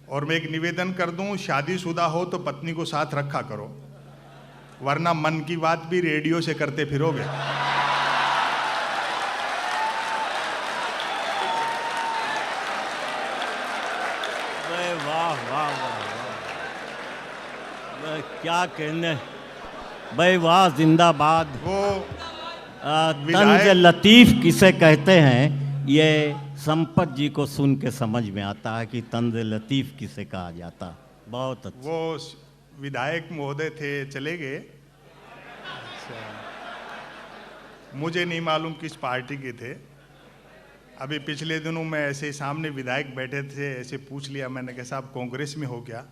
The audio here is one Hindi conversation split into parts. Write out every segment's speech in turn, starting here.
और मैं एक निवेदन कर दूं, शादीशुदा हो तो पत्नी को साथ रखा करो, वरना मन की बात भी रेडियो से करते फिरोगे। वाह वाह वाह वाह, क्या कहने भाई, वाह, जिंदाबाद। वो तंज लतीफ़ किसे कहते हैं, ये संपत जी को सुन के समझ में आता है कि तंज लतीफ़ किसे कहा जाता है। बहुत अच्छा। वो विधायक महोदय थे, चले गए। मुझे नहीं मालूम किस पार्टी के थे। अभी पिछले दिनों मैं ऐसे सामने विधायक बैठे थे, ऐसे पूछ लिया मैंने कि साहब कांग्रेस में हो क्या?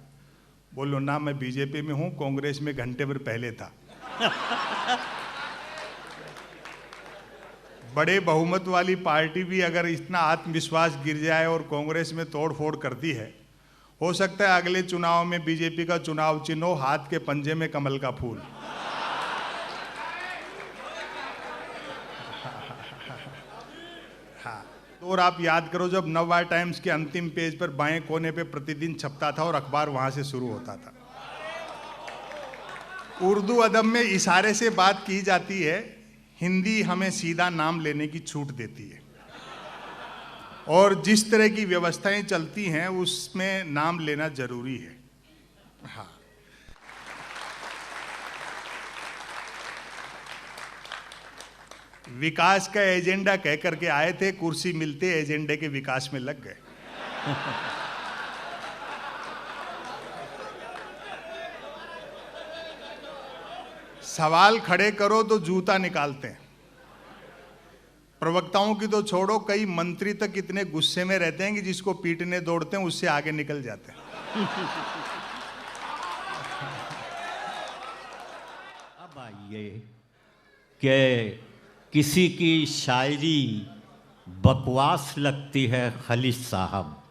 बोलो ना, मैं बीजेपी में हूँ, कांग्रेस में घंटे भर पहले था। बड़े बहुमत वाली पार्टी भी अगर इतना आत्मविश्वास गिर जाए और कांग्रेस में तोड़ फोड़ करती है, हो सकता है अगले चुनाव में बीजेपी का चुनाव चिन्ह हो हाथ के पंजे में कमल का फूल। हाँ, तो और आप याद करो, जब नववार टाइम्स के अंतिम पेज पर बाएं कोने पे प्रतिदिन छपता था और अखबार वहां से शुरू होता था। उर्दू अदब में इशारे से बात की जाती है, हिंदी हमें सीधा नाम लेने की छूट देती है, और जिस तरह की व्यवस्थाएं चलती हैं उसमें नाम लेना जरूरी है। हाँ, विकास का एजेंडा कह करके आए थे, कुर्सी मिलते एजेंडे के विकास में लग गए। सवाल खड़े करो तो जूता निकालते हैं। प्रवक्ताओं की तो छोड़ो, कई मंत्री तक इतने गुस्से में रहते हैं कि जिसको पीटने दौड़ते हैं उससे आगे निकल जाते हैं। अब आइए कि किसी की शायरी बकवास लगती है खलिश साहब,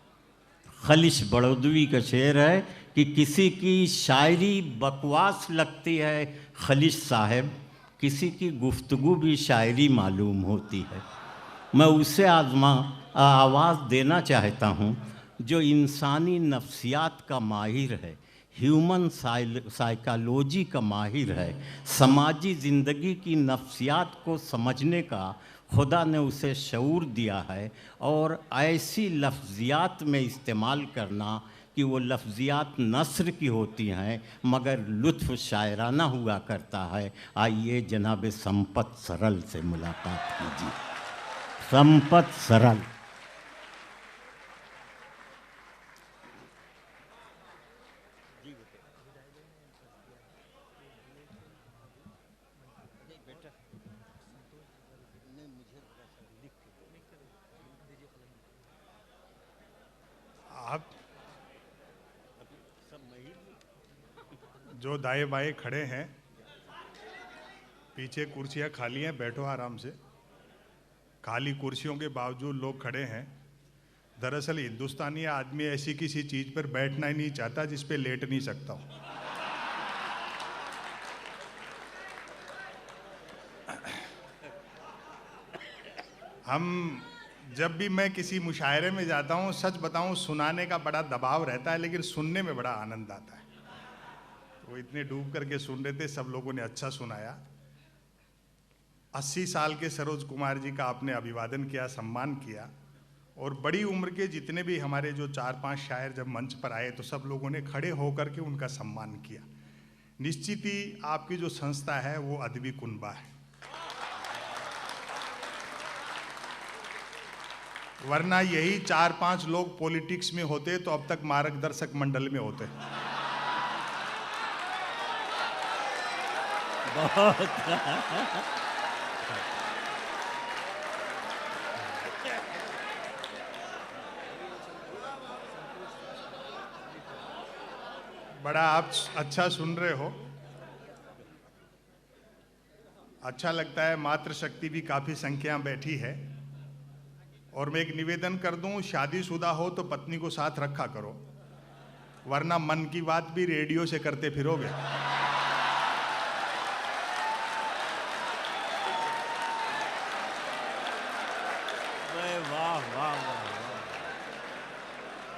खलिश बड़ौदवी का शेर है कि किसी की शायरी बकवास लगती है खलिश साहब, किसी की गुफ्तगू भी शायरी मालूम होती है। मैं उसे आवाज़ देना चाहता हूँ जो इंसानी नफ्सियात का माहिर है, ह्यूमन साइकोलॉजी का माहिर है, समाजी ज़िंदगी की नफ्सियात को समझने का खुदा ने उसे शऊर दिया है, और ऐसी लफ्ज़ियात में इस्तेमाल करना कि वो लफ्ज़ियात नस्र की होती हैं मगर लुत्फ़ शायराना हुआ करता है। आइए जनाब संपत सरल से मुलाकात कीजिए। संपत सरल। आप जो दाएं बाएं खड़े हैं, पीछे कुर्सियां खाली हैं, बैठो आराम से। खाली कुर्सियों के बावजूद लोग खड़े हैं। दरअसल हिंदुस्तानी आदमी ऐसी किसी चीज पर बैठना ही नहीं चाहता जिस पे लेट नहीं सकता हो। हम जब भी मैं किसी मुशायरे में जाता हूँ, सच बताऊँ, सुनाने का बड़ा दबाव रहता है लेकिन सुनने में बड़ा आनंद आता है। वो इतने डूब करके सुन रहे थे, सब लोगों ने अच्छा सुनाया। 80 साल के सरोज कुमार जी का आपने अभिवादन किया, सम्मान किया, और बड़ी उम्र के जितने भी हमारे जो 4-5 शायर जब मंच पर आए तो सब लोगों ने खड़े होकर के उनका सम्मान किया। निश्चित ही आपकी जो संस्था है वो अदबी कुनबा है, वरना यही 4-5 लोग पॉलिटिक्स में होते तो अब तक मार्गदर्शक मंडल में होते। बड़ा आप अच्छा सुन रहे हो, अच्छा लगता है। मातृशक्ति भी काफी संख्या में बैठी है। और मैं एक निवेदन कर दूं, शादीशुदा हो तो पत्नी को साथ रखा करो, वरना मन की बात भी रेडियो से करते फिरोगे। वाह वाह वाह वाह।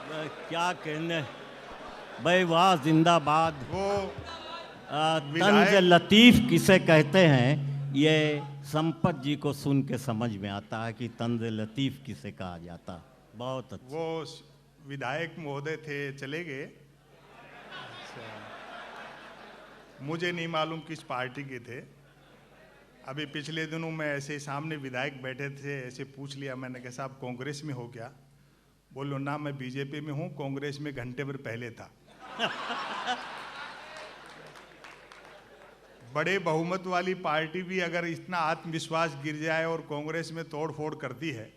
क्या कहने भाई, वाह जिंदाबाद। वो तंज विधायक लतीफ़ किसे कहते हैं, ये संपत जी को सुन के समझ में आता है कि तंज लतीफ़ किसे कहा जाता। बहुत अच्छा। वो विधायक महोदय थे, चले गए। मुझे नहीं मालूम किस पार्टी के थे। अभी पिछले दिनों मैं ऐसे सामने विधायक बैठे थे, ऐसे पूछ लिया मैंने कि साहब कांग्रेस में हो क्या? बोलो ना, मैं बीजेपी में हूँ, कांग्रेस में घंटे भर पहले था। बड़े बहुमत वाली पार्टी भी अगर इतना आत्मविश्वास गिर जाए और कांग्रेस में तोड़ फोड़ करती है,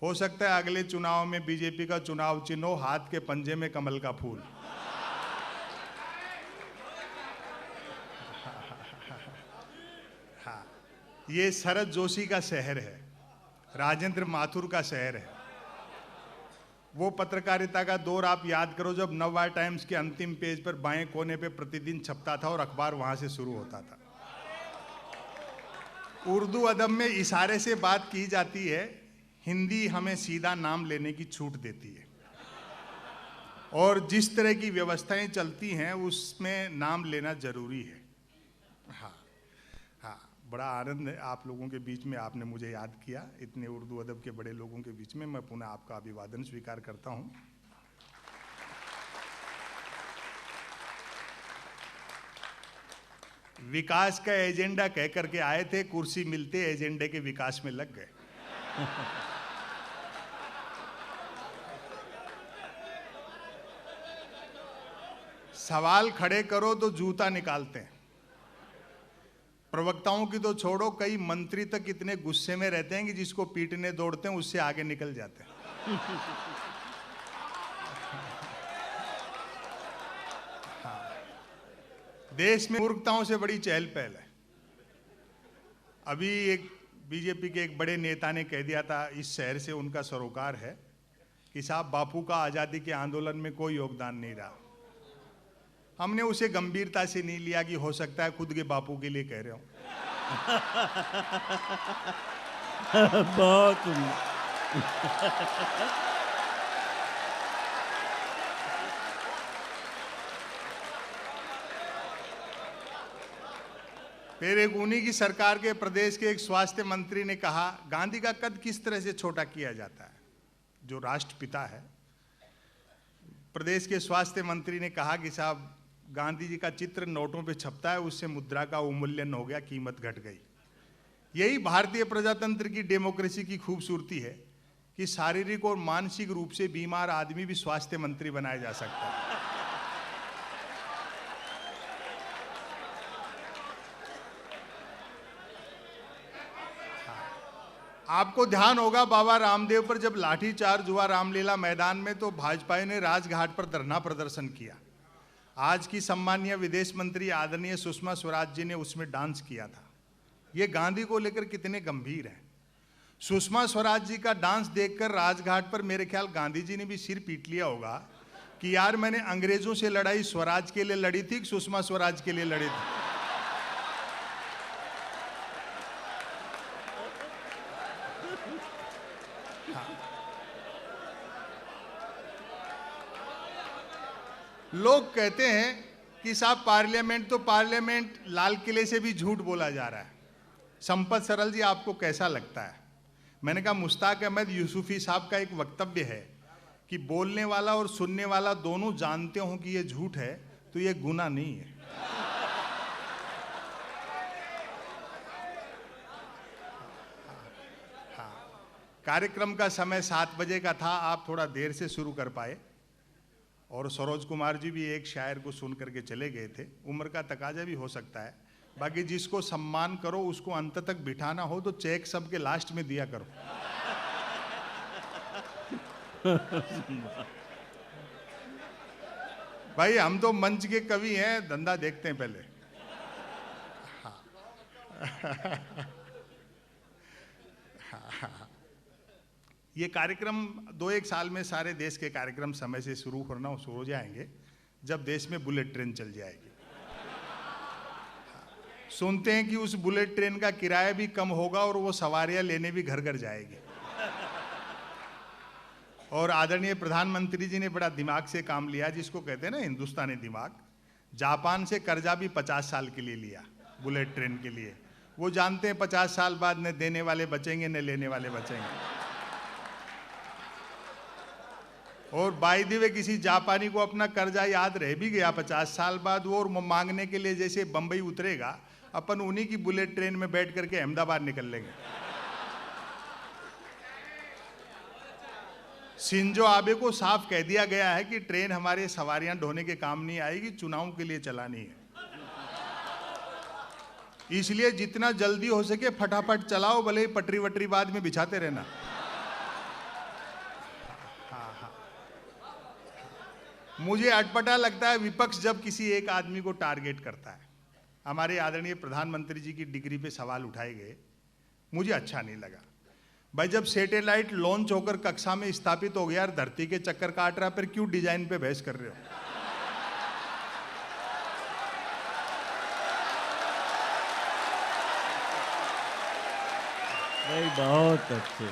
हो सकता है अगले चुनाव में बीजेपी का चुनाव चिन्ह हो हाथ के पंजे में कमल का फूल। हाँ, ये शरद जोशी का शहर है, राजेंद्र माथुर का शहर है। वो पत्रकारिता का दौर आप याद करो, जब नववार टाइम्स के अंतिम पेज पर बाएं कोने पे प्रतिदिन छपता था और अखबार वहां से शुरू होता था। उर्दू अदब में इशारे से बात की जाती है, हिंदी हमें सीधा नाम लेने की छूट देती है, और जिस तरह की व्यवस्थाएं चलती हैं उसमें नाम लेना जरूरी है। हाँ हाँ, बड़ा आनंद है आप लोगों के बीच में, आपने मुझे याद किया। इतने उर्दू अदब के बड़े लोगों के बीच में मैं पुनः आपका अभिवादन स्वीकार करता हूँ। विकास का एजेंडा कह करके आए थे, कुर्सी मिलते एजेंडे के विकास में लग गए। सवाल खड़े करो तो जूता निकालते हैं। प्रवक्ताओं की तो छोड़ो, कई मंत्री तक इतने गुस्से में रहते हैं कि जिसको पीटने दौड़ते हैं उससे आगे निकल जाते हैं। हाँ, देश में मूर्खताओं से बड़ी चहल पहल है। अभी एक बीजेपी के एक बड़े नेता ने कह दिया था, इस शहर से उनका सरोकार है, कि साहब बापू का आजादी के आंदोलन में कोई योगदान नहीं रहा। हमने उसे गंभीरता से नहीं लिया कि हो सकता है खुद के बापू के लिए कह रहे हो। बहुत फिर एक उन्हीं की सरकार के प्रदेश के एक स्वास्थ्य मंत्री ने कहा, गांधी का कद किस तरह से छोटा किया जाता है, जो राष्ट्रपिता है। प्रदेश के स्वास्थ्य मंत्री ने कहा कि साहब गांधी जी का चित्र नोटों पे छपता है, उससे मुद्रा का अवमूल्यन हो गया, कीमत घट गई। यही भारतीय प्रजातंत्र की डेमोक्रेसी की खूबसूरती है कि शारीरिक और मानसिक रूप से बीमार आदमी भी स्वास्थ्य मंत्री बनाया जा सकता है। आपको ध्यान होगा, बाबा रामदेव पर जब लाठीचार्ज हुआ रामलीला मैदान में, तो भाजपा ने राजघाट पर धरना प्रदर्शन किया। आज की सम्मानीय विदेश मंत्री आदरणीय सुषमा स्वराज जी ने उसमें डांस किया था। ये गांधी को लेकर कितने गंभीर हैं। सुषमा स्वराज जी का डांस देखकर राजघाट पर मेरे ख्याल गांधी जी ने भी सिर पीट लिया होगा कि यार मैंने अंग्रेजों से लड़ाई स्वराज के लिए लड़ी थी, सुषमा स्वराज के लिए लड़ी थी। लोग कहते हैं कि साहब पार्लियामेंट तो पार्लियामेंट, लाल किले से भी झूठ बोला जा रहा है। संपत सरल जी, आपको कैसा लगता है? मैंने कहा मुश्ताक अहमद यूसुफी साहब का एक वक्तव्य है कि बोलने वाला और सुनने वाला दोनों जानते हों कि ये झूठ है तो ये गुनाह नहीं है। कार्यक्रम का समय 7 बजे का था, आप थोड़ा देर से शुरू कर पाए, और सरोज कुमार जी भी एक शायर को सुन करके चले गए थे। उम्र का तकाजा भी हो सकता है। बाकी जिसको सम्मान करो उसको अंत तक बिठाना हो तो चेक सबके लास्ट में दिया करो। भाई हम तो मंच के कवि हैं, धंधा देखते हैं पहले। ये कार्यक्रम 2-1 साल में सारे देश के कार्यक्रम समय से शुरू हो जाएंगे, जब देश में बुलेट ट्रेन चल जाएगी। सुनते हैं कि उस बुलेट ट्रेन का किराया भी कम होगा और वो सवारियां लेने भी घर घर जाएगी। और आदरणीय प्रधानमंत्री जी ने बड़ा दिमाग से काम लिया, जिसको कहते हैं ना हिंदुस्तानी दिमाग। जापान से कर्जा भी 50 साल के लिए लिया बुलेट ट्रेन के लिए। वो जानते हैं 50 साल बाद न देने वाले बचेंगे न लेने वाले बचेंगे। और बाय द वे किसी जापानी को अपना कर्जा याद रह भी गया 50 साल बाद, वो और मांगने के लिए जैसे बंबई उतरेगा, अपन उन्हीं की बुलेट ट्रेन में बैठ करके अहमदाबाद निकल लेंगे। शिंजो आबे को साफ कह दिया गया है कि ट्रेन हमारे सवारियां ढोने के काम नहीं आएगी, चुनाव के लिए चलानी है। इसलिए जितना जल्दी हो सके फटाफट चलाओ, भले ही पटरी वटरी बाद में बिछाते रहना। मुझे अटपटा लगता है विपक्ष जब किसी एक आदमी को टारगेट करता है। हमारे आदरणीय प्रधानमंत्री जी की डिग्री पे सवाल उठाए गए, मुझे अच्छा नहीं लगा। भाई जब सैटेलाइट लॉन्च होकर कक्षा में स्थापित हो गया और धरती के चक्कर काट रहा, फिर क्यों डिजाइन पे बहस कर रहे हो? भाई बहुत अच्छे।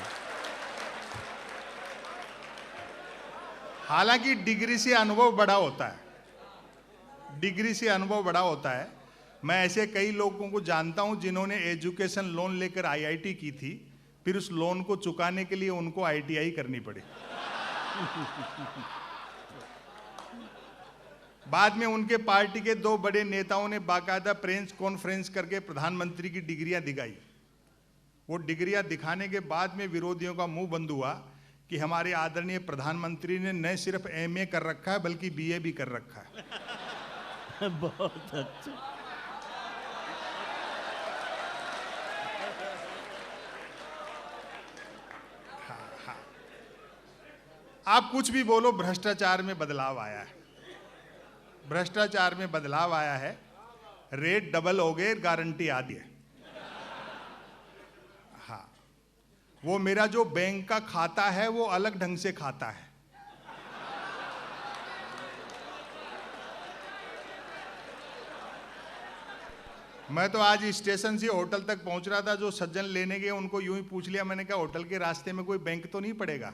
हालांकि डिग्री से अनुभव बड़ा होता है, डिग्री से अनुभव बड़ा होता है। मैं ऐसे कई लोगों को जानता हूं जिन्होंने एजुकेशन लोन लेकर आईआईटी की थी, फिर उस लोन को चुकाने के लिए उनको आईटीआई करनी पड़ी। बाद में उनके पार्टी के 2 बड़े नेताओं ने बाकायदा प्रेस कॉन्फ्रेंस करके प्रधानमंत्री की डिग्रियां दिखाई। वो डिग्रियां दिखाने के बाद में विरोधियों का मुंह बंद हुआ कि हमारे आदरणीय प्रधानमंत्री ने न सिर्फ एमए कर रखा है बल्कि बीए भी कर रखा है। बहुत अच्छा। हाँ। आप कुछ भी बोलो, भ्रष्टाचार में बदलाव आया है, भ्रष्टाचार में बदलाव आया है। रेट डबल हो गए, गारंटी आधी है। हाँ, वो मेरा जो बैंक का खाता है वो अलग ढंग से खाता है। मैं तो आज स्टेशन से होटल तक पहुंच रहा था, जो सज्जन लेने गए उनको यूं ही पूछ लिया। मैंने कहा होटल के रास्ते में कोई बैंक तो नहीं पड़ेगा?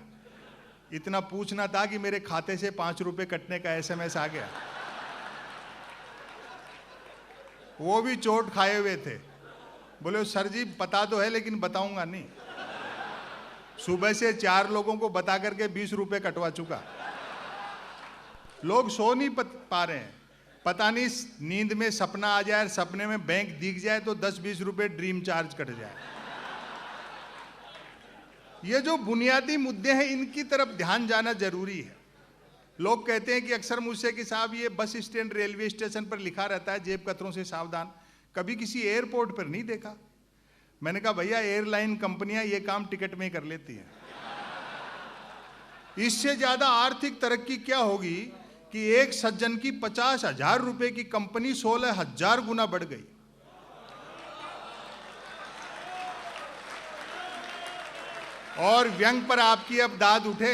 इतना पूछना था कि मेरे खाते से 5 रुपए कटने का एसएमएस आ गया। वो भी चोट खाए हुए थे। बोले सर जी पता तो है लेकिन बताऊंगा नहीं। सुबह से 4 लोगों को बता करके 20 रुपए कटवा चुका। लोग सो नहीं पा रहे हैं। पता नहीं नींद में सपना आ जाए, सपने में बैंक दिख जाए तो 10-20 रुपए ड्रीम चार्ज कट जाए। ये जो बुनियादी मुद्दे हैं इनकी तरफ ध्यान जाना जरूरी है। लोग कहते हैं कि अक्सर मुझसे कि साहब ये बस स्टैंड रेलवे स्टेशन पर लिखा रहता है जेब कतरों से सावधान, कभी किसी एयरपोर्ट पर नहीं देखा। मैंने कहा भैया एयरलाइन कंपनियां ये काम टिकट में कर लेती हैं। इससे ज्यादा आर्थिक तरक्की क्या होगी कि एक सज्जन की 50,000 रुपए की कंपनी 16,000 गुना बढ़ गई। और व्यंग पर आपकी अब दाद उठे,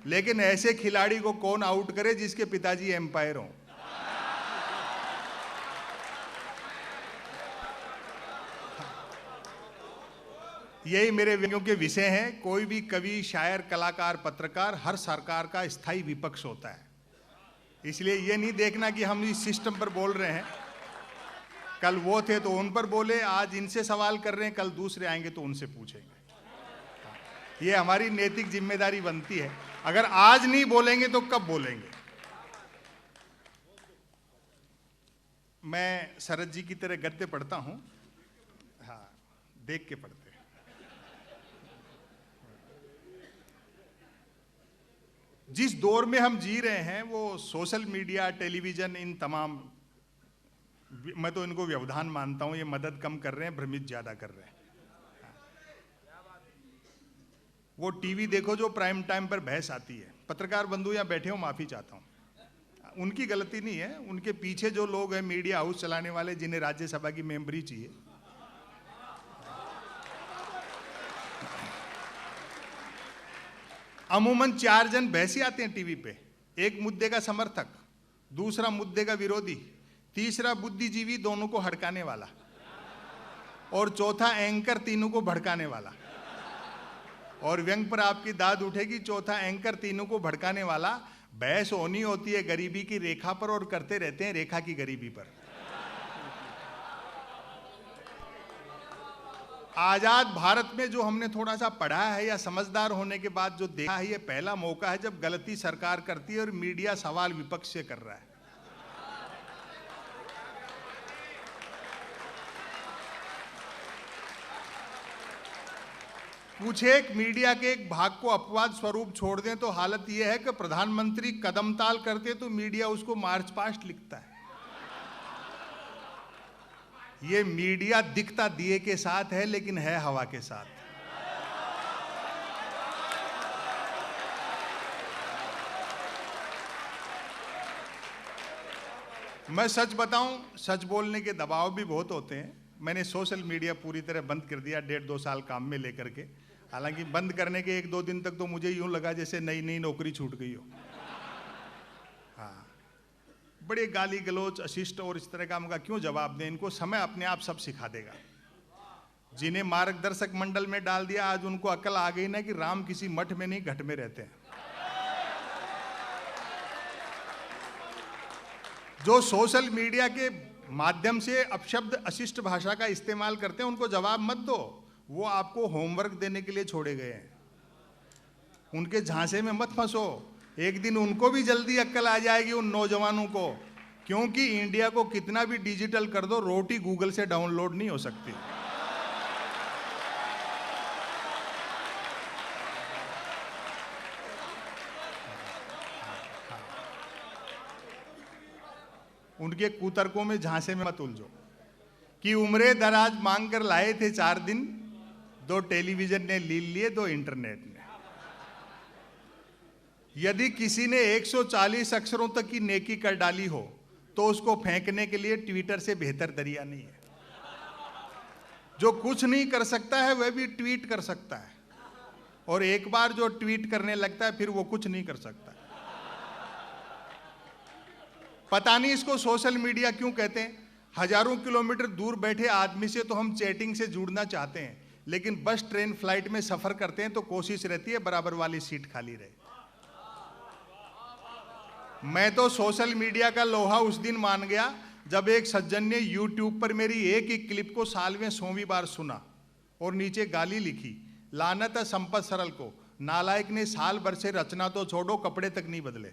लेकिन ऐसे खिलाड़ी को कौन आउट करे जिसके पिताजी एम्पायर हों। यही मेरे व्यंग्यों के विषय हैं। कोई भी कवि, शायर, कलाकार, पत्रकार हर सरकार का स्थायी विपक्ष होता है। इसलिए ये नहीं देखना कि हम इस सिस्टम पर बोल रहे हैं, कल वो थे तो उन पर बोले, आज इनसे सवाल कर रहे हैं, कल दूसरे आएंगे तो उनसे पूछेंगे। ये हमारी नैतिक जिम्मेदारी बनती है। अगर आज नहीं बोलेंगे तो कब बोलेंगे? मैं शरद जी की तरह गद्य पढ़ता हूं। हाँ, देख के पढ़ते हैं। जिस दौर में हम जी रहे हैं वो सोशल मीडिया, टेलीविजन, इन तमाम, मैं तो इनको व्यवधान मानता हूं। ये मदद कम कर रहे हैं, भ्रमित ज्यादा कर रहे हैं। वो टीवी देखो जो प्राइम टाइम पर बहस आती है। पत्रकार बंधु यहाँ बैठे हो, माफी चाहता हूं, उनकी गलती नहीं है। उनके पीछे जो लोग हैं मीडिया हाउस चलाने वाले, जिन्हें राज्यसभा की मेंबरी चाहिए, अमूमन 4 जन बहसी आते हैं टीवी पे। एक मुद्दे का समर्थक, दूसरा मुद्दे का विरोधी, तीसरा बुद्धिजीवी दोनों को हड़काने वाला, और चौथा एंकर तीनों को भड़काने वाला। और व्यंग पर आपकी दाद उठेगी। चौथा एंकर तीनों को भड़काने वाला। बहस होनी होती है गरीबी की रेखा पर और करते रहते हैं रेखा की गरीबी पर। आजाद भारत में जो हमने थोड़ा सा पढ़ा है या समझदार होने के बाद जो देखा है, ये पहला मौका है जब गलती सरकार करती है और मीडिया सवाल विपक्ष से कर रहा है। कुछ एक मीडिया के एक भाग को अपवाद स्वरूप छोड़ दें तो हालत यह है कि प्रधानमंत्री कदम ताल करते तो मीडिया उसको मार्च पास्ट लिखता है। ये मीडिया दिखता दिए के साथ है लेकिन है हवा के साथ। मैं सच बताऊं, सच बोलने के दबाव भी बहुत होते हैं। मैंने सोशल मीडिया पूरी तरह बंद कर दिया 1.5-2 साल काम में लेकर के। हालांकि बंद करने के 1-2 दिन तक तो मुझे यूं लगा जैसे नई नई नौकरी छूट गई हो। हाँ, बड़े गाली गलोच अशिष्ट और इस तरह का हमका क्यों जवाब दें, इनको समय अपने आप सब सिखा देगा। जिन्हें मार्गदर्शक मंडल में डाल दिया आज उनको अकल आ गई ना कि राम किसी मठ में नहीं घट में रहते हैं। जो सोशल मीडिया के माध्यम से अपशब्द अशिष्ट भाषा का इस्तेमाल करते हैं उनको जवाब मत दो, वो आपको होमवर्क देने के लिए छोड़े गए हैं। उनके झांसे में मत फंसो, एक दिन उनको भी जल्दी अक्ल आ जाएगी उन नौजवानों को। क्योंकि इंडिया को कितना भी डिजिटल कर दो, रोटी गूगल से डाउनलोड नहीं हो सकती। उनके कुतर्कों में झांसे में मत उलझो कि उम्रे दराज मांग कर लाए थे 4 दिन, 2 टेलीविजन ने लील लिए, 2 इंटरनेट ने। यदि किसी ने 140 अक्षरों तक की नेकी कर डाली हो तो उसको फेंकने के लिए ट्विटर से बेहतर दरिया नहीं है। जो कुछ नहीं कर सकता है वह भी ट्वीट कर सकता है, और एक बार जो ट्वीट करने लगता है फिर वो कुछ नहीं कर सकता। पता नहीं इसको सोशल मीडिया क्यों कहते हैं। हजारों किलोमीटर दूर बैठे आदमी से तो हम चैटिंग से जुड़ना चाहते हैं, लेकिन बस ट्रेन फ्लाइट में सफर करते हैं तो कोशिश रहती है बराबर वाली सीट खाली रहे। मैं तो सोशल मीडिया का लोहा उस दिन मान गया जब एक सज्जन ने यूट्यूब पर मेरी एक ही क्लिप को सालवें 100वीं बार सुना और नीचे गाली लिखी, लानत है संपत सरल को, नालायक ने साल भर से रचना तो छोड़ो कपड़े तक नहीं बदले।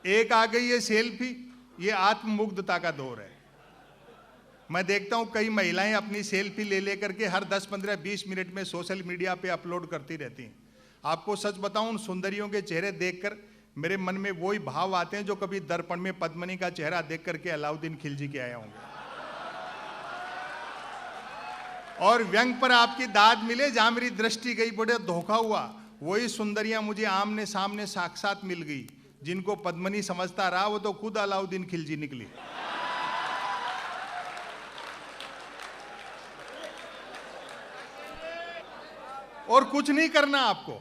एक आ गई ये सेल्फी, ये आत्ममुग्धता का दौर है। मैं देखता हूं कई महिलाएं अपनी सेल्फी ले लेकर के हर 10, 15, 20 मिनट में सोशल मीडिया पे अपलोड करती रहती हैं। आपको सच बताऊं, उन सुंदरियों के चेहरे देखकर मेरे मन में वही भाव आते हैं जो कभी दर्पण में पद्मनी का चेहरा देख करके अलाउद्दीन खिलजी के आए होंगे। और व्यंग पर आपकी दाद मिले, जहां मेरी दृष्टि गई बड़े धोखा हुआ, वही सुंदरियां मुझे आमने सामने साक्षात मिल गई। जिनको पद्मनी समझता रहा वो तो खुद अलाउद्दीन खिलजी निकली। और कुछ नहीं करना आपको,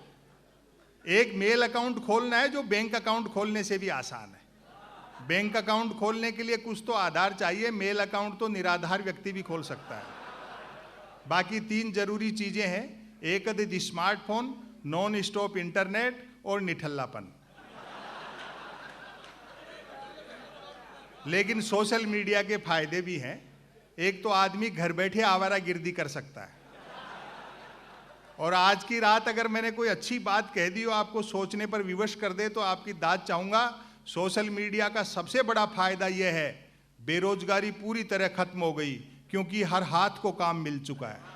एक मेल अकाउंट खोलना है जो बैंक अकाउंट खोलने से भी आसान है। बैंक अकाउंट खोलने के लिए कुछ तो आधार चाहिए, मेल अकाउंट तो निराधार व्यक्ति भी खोल सकता है। बाकी 3 जरूरी चीजें हैं, एक स्मार्टफोन, नॉन स्टॉप इंटरनेट और निठल्लापन। लेकिन सोशल मीडिया के फायदे भी हैं। एक तो आदमी घर बैठे आवारागर्दी कर सकता है, और आज की रात अगर मैंने कोई अच्छी बात कह दी हो, आपको सोचने पर विवश कर दे, तो आपकी दाद चाहूंगा। सोशल मीडिया का सबसे बड़ा फायदा यह है, बेरोजगारी पूरी तरह खत्म हो गई, क्योंकि हर हाथ को काम मिल चुका है।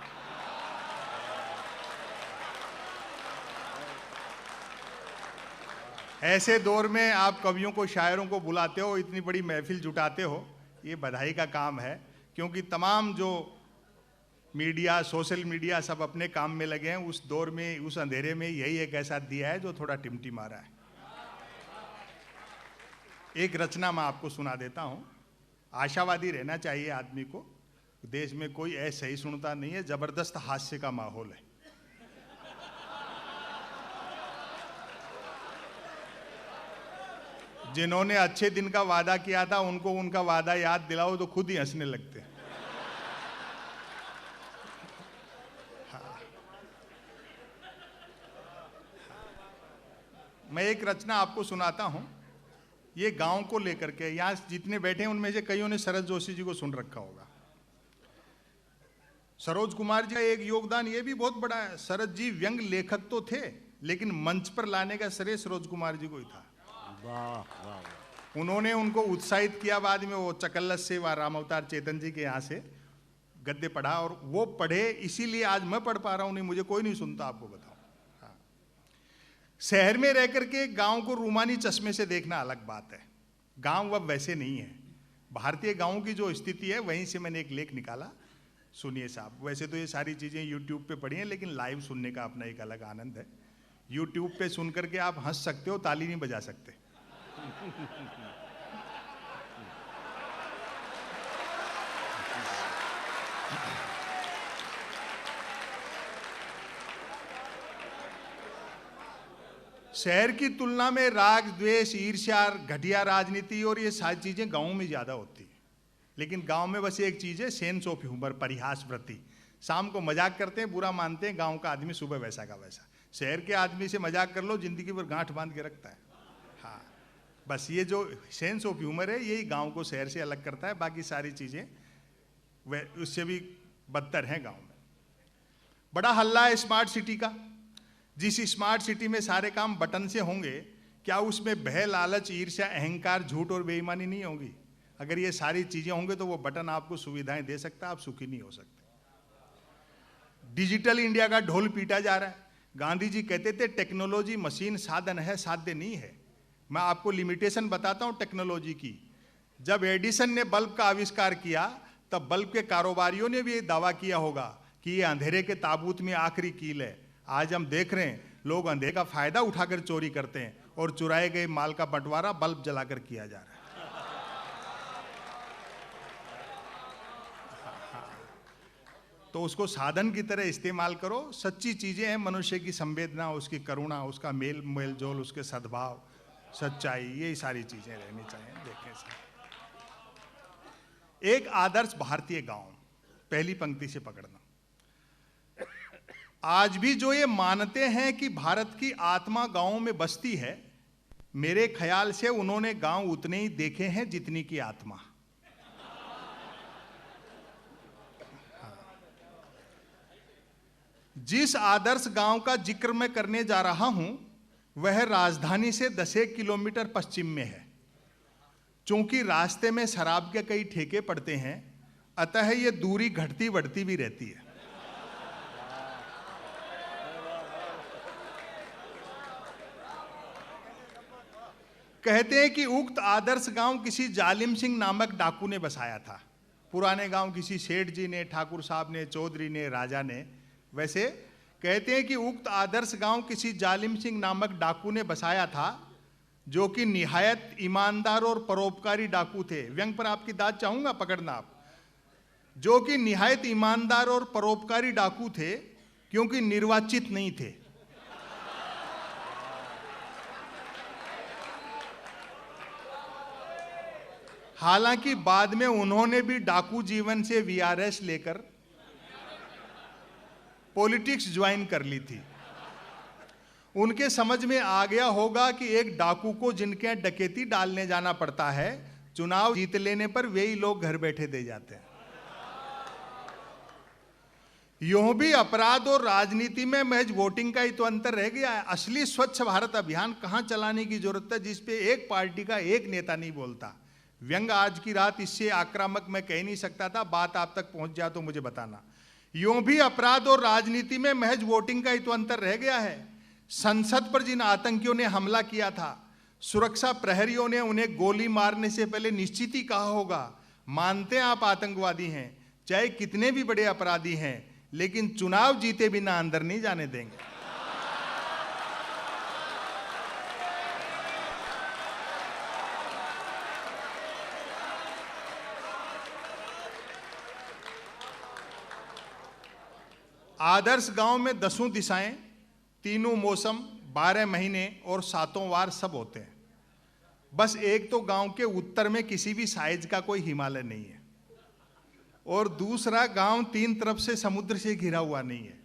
ऐसे दौर में आप कवियों को, शायरों को बुलाते हो, इतनी बड़ी महफिल जुटाते हो, ये बधाई का काम है। क्योंकि तमाम जो मीडिया, सोशल मीडिया सब अपने काम में लगे हैं। उस दौर में, उस अंधेरे में यही एक ऐसा दिया है जो थोड़ा टिमटिमा रहा है। एक रचना मैं आपको सुना देता हूं। आशावादी रहना चाहिए आदमी को। देश में कोई ऐसे सुनता नहीं है, जबरदस्त हास्य का माहौल है। जिन्होंने अच्छे दिन का वादा किया था उनको उनका वादा याद दिलाओ तो खुद ही हंसने लगते हैं। मैं एक रचना आपको सुनाता हूं, ये गांव को लेकर के। यहां जितने बैठे हैं उनमें से कईयों ने शरद जोशी जी को सुन रखा होगा। सरोज कुमार जी का एक योगदान ये भी बहुत बड़ा है। शरद जी व्यंग लेखक तो थे, लेकिन मंच पर लाने का श्रेय सरोज कुमार जी को ही था। वाह वाह। उन्होंने उनको उत्साहित किया। बाद में वो चकल्लस से, वह राम अवतार चेतन जी के यहाँ से गद्य पढ़ा, और वो पढ़े, इसीलिए आज मैं पढ़ पा रहा हूँ, नहीं मुझे कोई नहीं सुनता, आपको बताऊं। हाँ। शहर में रह करके गांव को रूमानी चश्मे से देखना अलग बात है। गांव अब वैसे नहीं है। भारतीय गांव की जो स्थिति है, वहीं से मैंने एक लेख निकाला, सुनिए साहब। वैसे तो ये सारी चीजें यूट्यूब पे पढ़ी हैं, लेकिन लाइव सुनने का अपना एक अलग आनंद है। यूट्यूब पे सुन करके आप हंस सकते हो, ताली नहीं बजा सकते। शहर की तुलना में राग द्वेष, ईर्ष्या, घटिया राजनीति और ये सारी चीजें गांव में ज्यादा होती है। लेकिन गांव में बस एक चीज है, सेंस ऑफ ह्यूमर, परिहास वृत्ति। शाम को मजाक करते हैं, बुरा मानते हैं। गांव का आदमी सुबह वैसा का वैसा। शहर के आदमी से मजाक कर लो, जिंदगी भर गांठ बांध के रखता है। हाँ, बस ये जो सेंस ऑफ ह्यूमर है, यही गांव को शहर से अलग करता है। बाकी सारी चीजें वह उससे भी बदतर हैं गांव में। बड़ा हल्ला है स्मार्ट सिटी का। जिस स्मार्ट सिटी में सारे काम बटन से होंगे, क्या उसमें भय, लालच, ईर्ष्या, अहंकार, झूठ और बेईमानी नहीं होगी? अगर ये सारी चीजें होंगे तो वो बटन आपको सुविधाएं दे सकता है, आप सुखी नहीं हो सकते। डिजिटल इंडिया का ढोल पीटा जा रहा है। गांधी जी कहते थे टेक्नोलॉजी मशीन साधन है, साध्य नहीं है। मैं आपको लिमिटेशन बताता हूं टेक्नोलॉजी की। जब एडिसन ने बल्ब का आविष्कार किया, तब बल्ब के कारोबारियों ने भी ये दावा किया होगा कि ये अंधेरे के ताबूत में आखिरी कील है। आज हम देख रहे हैं लोग अंधेरे का फायदा उठाकर चोरी करते हैं, और चुराए गए माल का बंटवारा बल्ब जलाकर किया जा रहा है। तो उसको साधन की तरह इस्तेमाल करो। सच्ची चीजें हैं, मनुष्य की संवेदना, उसकी करुणा, उसका मेल जोल, उसके सद्भाव, सच्चाई, यही सारी चीजें रहनी चाहिए। देखें सर, एक आदर्श भारतीय गांव, पहली पंक्ति से पकड़ना। आज भी जो ये मानते हैं कि भारत की आत्मा गांवों में बसती है, मेरे ख्याल से उन्होंने गांव उतने ही देखे हैं जितनी की आत्मा। जिस आदर्श गांव का जिक्र मैं करने जा रहा हूं, वह राजधानी से 10 किलोमीटर पश्चिम में है। चूंकि रास्ते में शराब के कई ठेके पड़ते हैं, अतः यह दूरी घटती बढ़ती भी रहती है। कहते हैं कि उक्त आदर्श गांव किसी जालिम सिंह नामक डाकू ने बसाया था। पुराने गांव किसी सेठ जी ने, ठाकुर साहब ने, चौधरी ने, राजा ने। वैसे कहते हैं कि उक्त आदर्श गांव किसी जालिम सिंह नामक डाकू ने बसाया था, जो कि निहायत ईमानदार और परोपकारी डाकू थे। व्यंग पर आपकी दाद चाहूंगा, पकड़ना आप। जो कि निहायत ईमानदार और परोपकारी डाकू थे, क्योंकि निर्वाचित नहीं थे। हालांकि बाद में उन्होंने भी डाकू जीवन से वीआरएस लेकर पॉलिटिक्स ज्वाइन कर ली थी। उनके समझ में आ गया होगा कि एक डाकू को जिनके डकैती डालने जाना पड़ता है, चुनाव जीत लेने पर वे ही लोग घर बैठे दे जाते हैं। यूं भी अपराध और राजनीति में महज वोटिंग का ही तो अंतर रह गया है। असली स्वच्छ भारत अभियान कहां चलाने की जरूरत है, जिसपे एक पार्टी का एक नेता नहीं बोलता। व्यंग आज की रात इससे आक्रामक मैं कह नहीं सकता था। बात आप तक पहुंच जाए तो मुझे बताना। यूं भी अपराध और राजनीति में महज वोटिंग का ही तो अंतर रह गया है। संसद पर जिन आतंकियों ने हमला किया था, सुरक्षा प्रहरियों ने उन्हें गोली मारने से पहले निश्चित ही कहा होगा, मानते हैं आप आतंकवादी हैं, चाहे कितने भी बड़े अपराधी हैं, लेकिन चुनाव जीते बिना अंदर नहीं जाने देंगे। आदर्श गांव में 10 दिशाएं, 3 मौसम, 12 महीने और 7 वार सब होते हैं। बस एक तो गांव के उत्तर में किसी भी साइज का कोई हिमालय नहीं है, और दूसरा गांव 3 तरफ से समुद्र से घिरा हुआ नहीं है।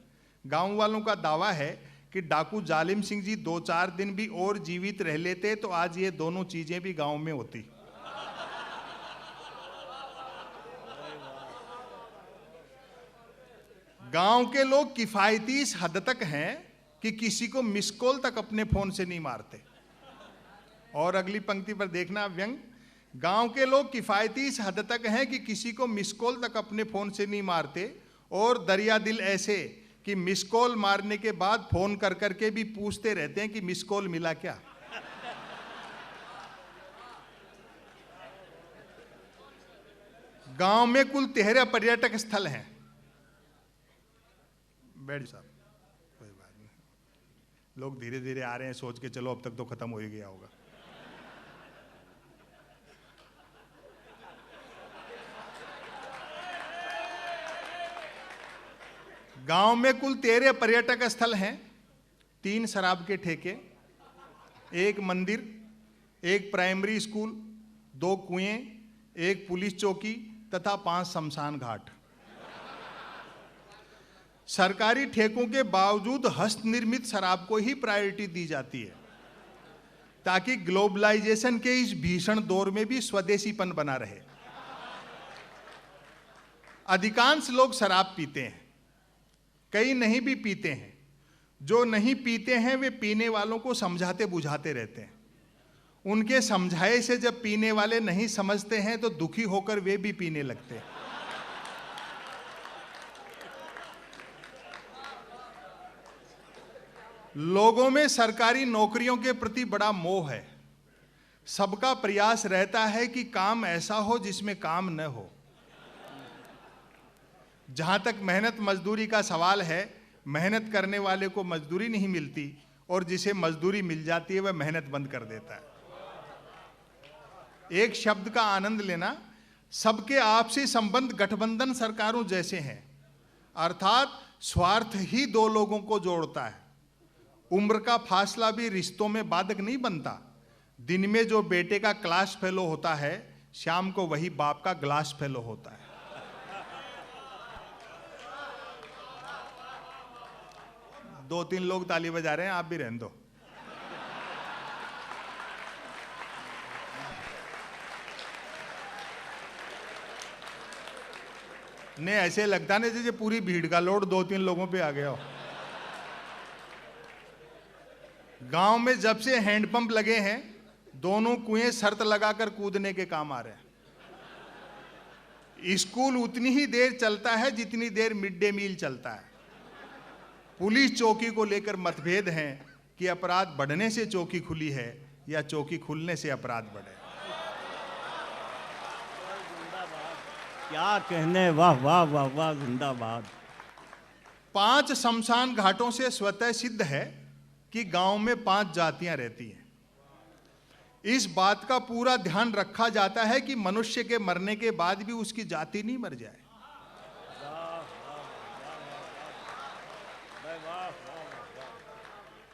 गांव वालों का दावा है कि डाकू जालिम सिंह जी 2-4 दिन भी और जीवित रह लेते तो आज ये दोनों चीजें भी गांव में होती। गांव के लोग किफायती इस हद तक हैं कि किसी को मिस कॉल तक अपने फोन से नहीं मारते। और अगली पंक्ति पर देखना व्यंग, गांव के लोग किफायती इस हद तक हैं कि किसी को मिस कॉल तक अपने फोन से नहीं मारते, और दरिया दिल ऐसे कि मिस कॉल मारने के बाद फोन कर करके भी पूछते रहते हैं कि मिस कॉल मिला क्या। गांव में कुल 13 पर्यटक स्थल हैं। बैठ साहब, कोई बात नहीं, लोग धीरे धीरे आ रहे हैं, सोच के चलो अब तक तो खत्म हो ही गया होगा। गांव में कुल 13 पर्यटक स्थल हैं, 3 शराब के ठेके, 1 मंदिर, 1 प्राइमरी स्कूल, 2 कुएं, 1 पुलिस चौकी तथा 5 शमशान घाट। सरकारी ठेकों के बावजूद हस्त निर्मित शराब को ही प्रायोरिटी दी जाती है ताकि ग्लोबलाइजेशन के इस भीषण दौर में भी स्वदेशीपन बना रहे। अधिकांश लोग शराब पीते हैं, कई नहीं भी पीते हैं। जो नहीं पीते हैं वे पीने वालों को समझाते बुझाते रहते हैं। उनके समझाए से जब पीने वाले नहीं समझते हैं तो दुखी होकर वे भी पीने लगते हैं। लोगों में सरकारी नौकरियों के प्रति बड़ा मोह है। सबका प्रयास रहता है कि काम ऐसा हो जिसमें काम न हो। जहां तक मेहनत मजदूरी का सवाल है, मेहनत करने वाले को मजदूरी नहीं मिलती और जिसे मजदूरी मिल जाती है वह मेहनत बंद कर देता है। एक शब्द का आनंद लेना, सबके आपसी संबंध गठबंधन सरकारों जैसे हैं, अर्थात स्वार्थ ही 2 लोगों को जोड़ता है। उम्र का फासला भी रिश्तों में बाधक नहीं बनता। दिन में जो बेटे का क्लास फेलो होता है, शाम को वही बाप का ग्लास फेलो होता है। दो 3 लोग ताली बजा रहे हैं, आप भी रहने दो। नहीं, ऐसे लगता नहीं जैसे पूरी भीड़ का लोड 2-3 लोगों पे आ गया हो। गांव में जब से हैंडपंप लगे हैं, दोनों कुएं शर्त लगाकर कूदने के काम आ रहे हैं। स्कूल उतनी ही देर चलता है जितनी देर मिड डे मील चलता है। पुलिस चौकी को लेकर मतभेद हैं कि अपराध बढ़ने से चौकी खुली है या चौकी खुलने से अपराध बढ़े। क्या कहने, वाह वाह वाह वाह, जिंदाबाद। 5 शमशान घाटों से स्वतः सिद्ध है कि गांव में 5 जातियां रहती हैं। इस बात का पूरा ध्यान रखा जाता है कि मनुष्य के मरने के बाद भी उसकी जाति नहीं मर जाए।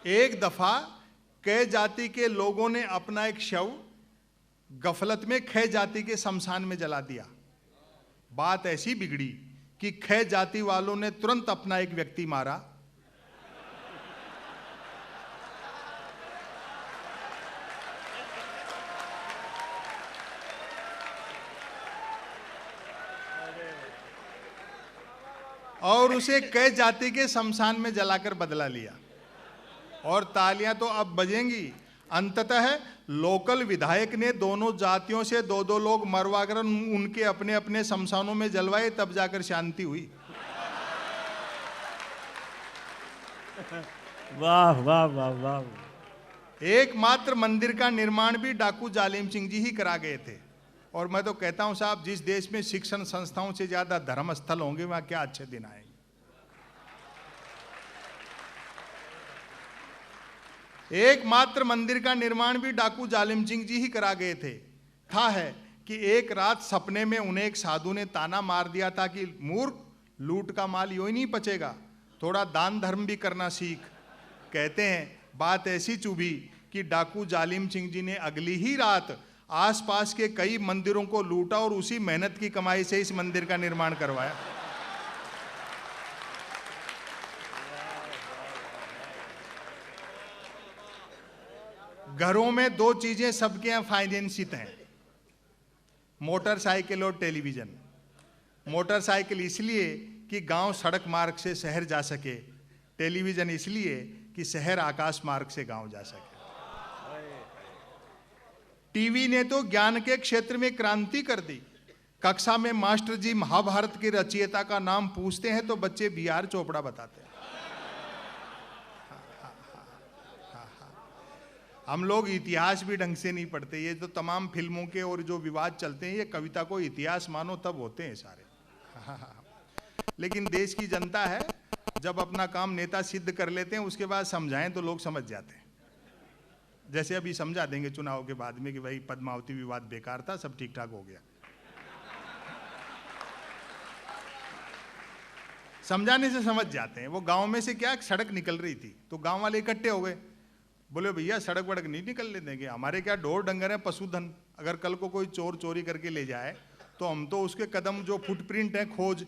एक दफा कै जाति के लोगों ने अपना एक शव गफलत में खे जाति के शमशान में जला दिया। बात ऐसी बिगड़ी कि खे जाति वालों ने तुरंत अपना एक व्यक्ति मारा। और उसे कै जाति के शमशान में जलाकर बदला लिया। और तालियां तो अब बजेंगी। अंततः लोकल विधायक ने दोनों जातियों से 2-2 लोग मरवाकर उनके अपने अपने शमशानों में जलवाए, तब जाकर शांति हुई। वाह वाह वाह वाह। एकमात्र मंदिर का निर्माण भी डाकू जालिम सिंह जी ही करा गए थे। और मैं तो कहता हूं साहब, जिस देश में शिक्षण संस्थाओं से ज्यादा धर्म स्थल होंगे वहां क्या अच्छे दिन आएंगे। एकमात्र मंदिर का निर्माण भी डाकू जालिम सिंह जी ही करा गए थे। था है कि एक रात सपने में उन्हें एक साधु ने ताना मार दिया था कि मूर्ख, लूट का माल यूं ही नहीं पचेगा, थोड़ा दान धर्म भी करना सीख। कहते हैं बात ऐसी चुभी कि डाकू जालिम सिंह जी ने अगली ही रात आसपास के कई मंदिरों को लूटा और उसी मेहनत की कमाई से इस मंदिर का निर्माण करवाया। घरों में दो चीजें सबके यहाँ फाइनेंसित हैं, मोटरसाइकिल और टेलीविजन। मोटरसाइकिल इसलिए कि गांव सड़क मार्ग से शहर जा सके, टेलीविजन इसलिए कि शहर आकाश मार्ग से गांव जा सके। टीवी ने तो ज्ञान के क्षेत्र में क्रांति कर दी। कक्षा में मास्टर जी महाभारत के रचयिता का नाम पूछते हैं तो बच्चे बी.आर. चोपड़ा बताते हैं। हम लोग इतिहास भी ढंग से नहीं पढ़ते। ये तो तमाम फिल्मों के और जो विवाद चलते हैं, ये कविता को इतिहास मानो तब होते हैं सारे। लेकिन देश की जनता है, जब अपना काम नेता सिद्ध कर लेते हैं उसके बाद समझाएं तो लोग समझ जाते हैं। जैसे अभी समझा देंगे चुनाव के बाद में कि भाई पद्मावती विवाद बेकार था, सब ठीक ठाक हो गया। समझाने से समझ जाते हैं। वो गांव में से क्या सड़क निकल रही थी तो गांव वाले इकट्ठे हो गए, बोले भैया सड़क वड़क नहीं निकलने देंगे, हमारे क्या ढोर डंगर है, पशुधन, अगर कल को कोई चोर चोरी करके ले जाए तो हम तो उसके कदम जो फुटप्रिंट है खोज,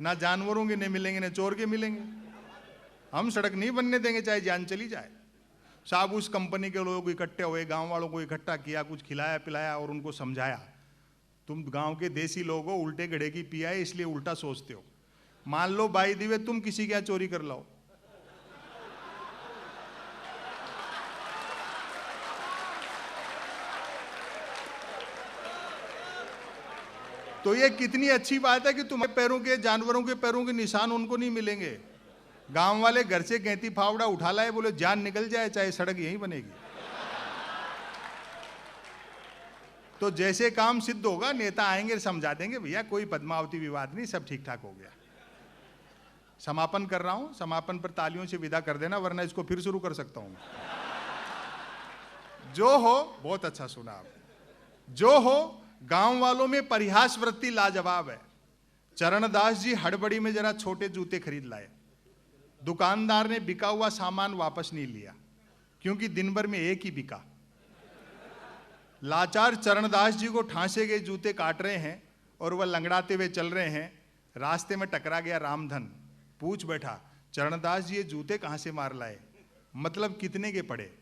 ना जानवरों के नहीं मिलेंगे ना चोर के मिलेंगे, हम सड़क नहीं बनने देंगे चाहे जान चली जाए। साहब उस कंपनी के लोग इकट्ठे हुए, गांव वालों को इकट्ठा किया, कुछ खिलाया पिलाया और उनको समझाया, तुम गांव के देसी लोग हो, उल्टे गधे की पिया है इसलिए उल्टा सोचते हो। मान लो बाई दिवे तुम किसी के यहाँ चोरी कर लो, तो ये कितनी अच्छी बात है कि तुम्हारे पैरों के, जानवरों के पैरों के निशान उनको नहीं मिलेंगे। गांव वाले घर से गैंती फावड़ा उठा लाए, बोले जान निकल जाए चाहे सड़क यहीं बनेगी। तो जैसे काम सिद्ध होगा नेता आएंगे समझा देंगे भैया कोई पद्मावती विवाद नहीं, सब ठीक ठाक हो गया। समापन कर रहा हूं, समापन पर तालियों से विदा कर देना वरना इसको फिर शुरू कर सकता हूं। जो हो, बहुत अच्छा सुना आप, जो हो, गांव वालों में परिहास वृत्ति लाजवाब है। चरणदास जी हड़बड़ी में जरा छोटे जूते खरीद लाए, दुकानदार ने बिका हुआ सामान वापस नहीं लिया क्योंकि दिन भर में एक ही बिका। लाचार चरणदास जी को ठांसे गए जूते काट रहे हैं और वह लंगड़ाते हुए चल रहे हैं। रास्ते में टकरा गया रामधन, पूछ बैठा चरणदास जी ये जूते कहां से मार लाए, मतलब कितने के पड़े।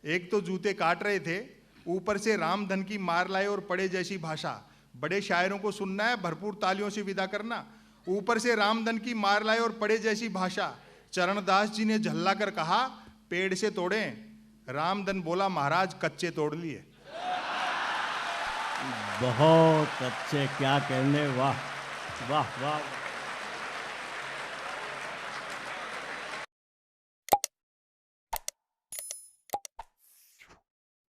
एक तो जूते काट रहे थे, ऊपर से रामधन की मार लाए और पड़े जैसी भाषा। बड़े शायरों को सुनना है, भरपूर तालियों से विदा करना। ऊपर से रामधन की मार लाए और पड़े जैसी भाषा। चरणदास जी ने झल्ला कर कहा पेड़ से तोड़ें। रामधन बोला महाराज कच्चे तोड़ लिए। बहुत अच्छे, क्या कहने, वाह वाह वाह।